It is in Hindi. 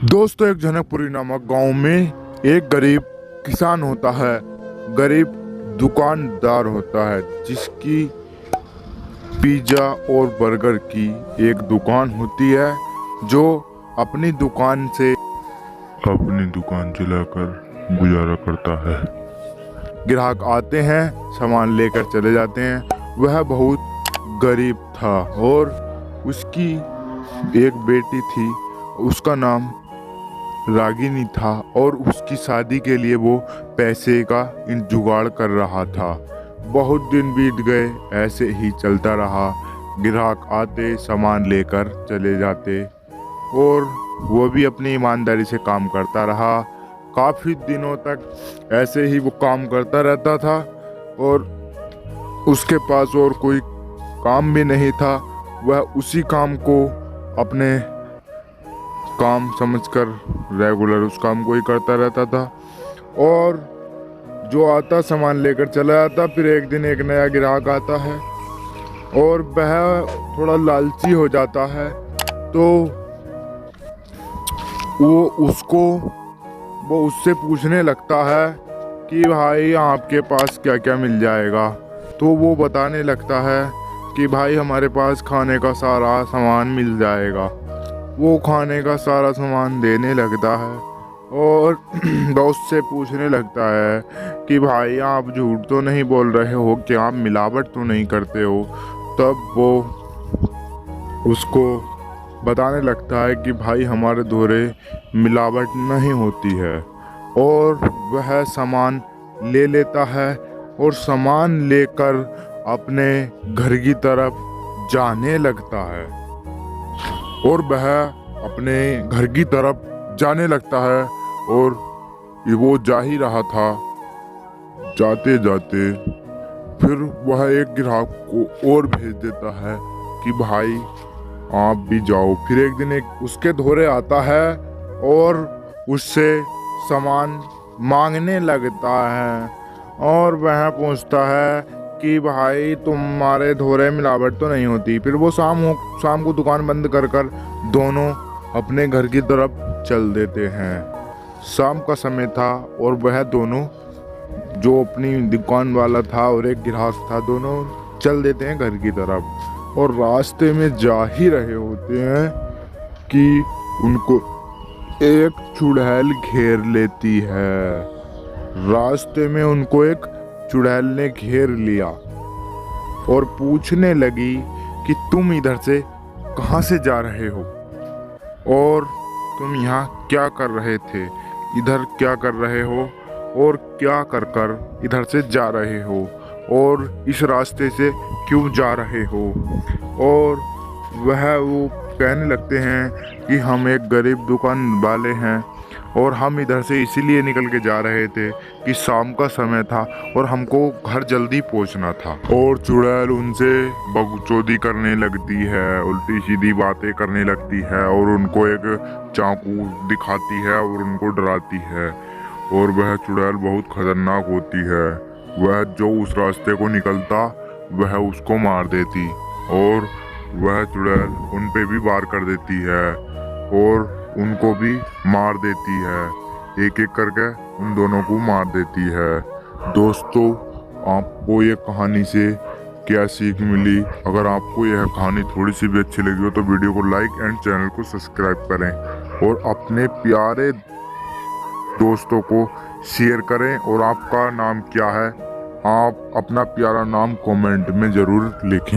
दोस्तों, एक जनकपुरी नामक गांव में एक गरीब किसान होता है। गरीब दुकानदार होता है जिसकी पिज्ज़ा और बर्गर की एक दुकान होती है, जो अपनी दुकान चलाकर गुजारा करता है। ग्राहक आते हैं, सामान लेकर चले जाते हैं। वह बहुत गरीब था और उसकी एक बेटी थी, उसका नाम रागिनी था और उसकी शादी के लिए वो पैसे का जुगाड़ कर रहा था। बहुत दिन बीत गए, ऐसे ही चलता रहा। ग्राहक आते, सामान लेकर चले जाते और वो भी अपनी ईमानदारी से काम करता रहा। काफ़ी दिनों तक ऐसे ही वो काम करता रहता था और उसके पास और कोई काम भी नहीं था। वह उसी काम को अपने काम समझकर रेगुलर उस काम को ही करता रहता था और जो आता सामान लेकर चला जाता। फिर एक दिन एक नया ग्राहक आता है और वह थोड़ा लालची हो जाता है, तो वो उससे पूछने लगता है कि भाई आपके पास क्या क्या मिल जाएगा। तो वो बताने लगता है कि भाई हमारे पास खाने का सारा सामान मिल जाएगा। वो खाने का सारा सामान देने लगता है और दोस्त से पूछने लगता है कि भाई आप झूठ तो नहीं बोल रहे हो, क्या आप मिलावट तो नहीं करते हो। तब वो उसको बताने लगता है कि भाई हमारे धोरे मिलावट नहीं होती है, और वह सामान ले लेता है और सामान लेकर अपने घर की तरफ जाने लगता है। और वह अपने घर की तरफ जाने लगता है और वो जा ही रहा था। जाते जाते फिर वह एक ग्राहक को और भेज देता है कि भाई आप भी जाओ। फिर एक दिन एक उसके धोरे आता है और उससे सामान मांगने लगता है और वह पूछता है कि भाई तुम्हारे धोरे मिलावट तो नहीं होती। फिर वो शाम को दुकान बंद कर दोनों अपने घर की तरफ चल देते हैं। शाम का समय था और वह दोनों, जो अपनी दुकान वाला था और एक ग्राहक था, दोनों चल देते हैं घर की तरफ। और रास्ते में जा ही रहे होते हैं कि उनको एक चुड़ैल घेर लेती है। रास्ते में उनको एक चुड़ैल ने घेर लिया और पूछने लगी कि तुम इधर से कहाँ से जा रहे हो और तुम यहाँ क्या कर रहे थे, इधर क्या कर रहे हो और क्या कर इधर से जा रहे हो और इस रास्ते से क्यों जा रहे हो। और वो कहने लगते हैं कि हम एक गरीब दुकान वाले हैं और हम इधर से इसीलिए निकल के जा रहे थे कि शाम का समय था और हमको घर जल्दी पहुंचना था। और चुड़ैल उनसे बकचोदी करने लगती है, उल्टी सीधी बातें करने लगती है और उनको एक चाकू दिखाती है और उनको डराती है। और वह चुड़ैल बहुत खतरनाक होती है। वह जो उस रास्ते को निकलता वह उसको मार देती और वह चुड़ैल उन पे भी वार कर देती है और उनको भी मार देती है। एक एक करके उन दोनों को मार देती है। दोस्तों, आपको ये कहानी से क्या सीख मिली? अगर आपको यह कहानी थोड़ी सी भी अच्छी लगी हो तो वीडियो को लाइक एंड चैनल को सब्सक्राइब करें और अपने प्यारे दोस्तों को शेयर करें। और आपका नाम क्या है, आप अपना प्यारा नाम कमेंट में ज़रूर लिखें।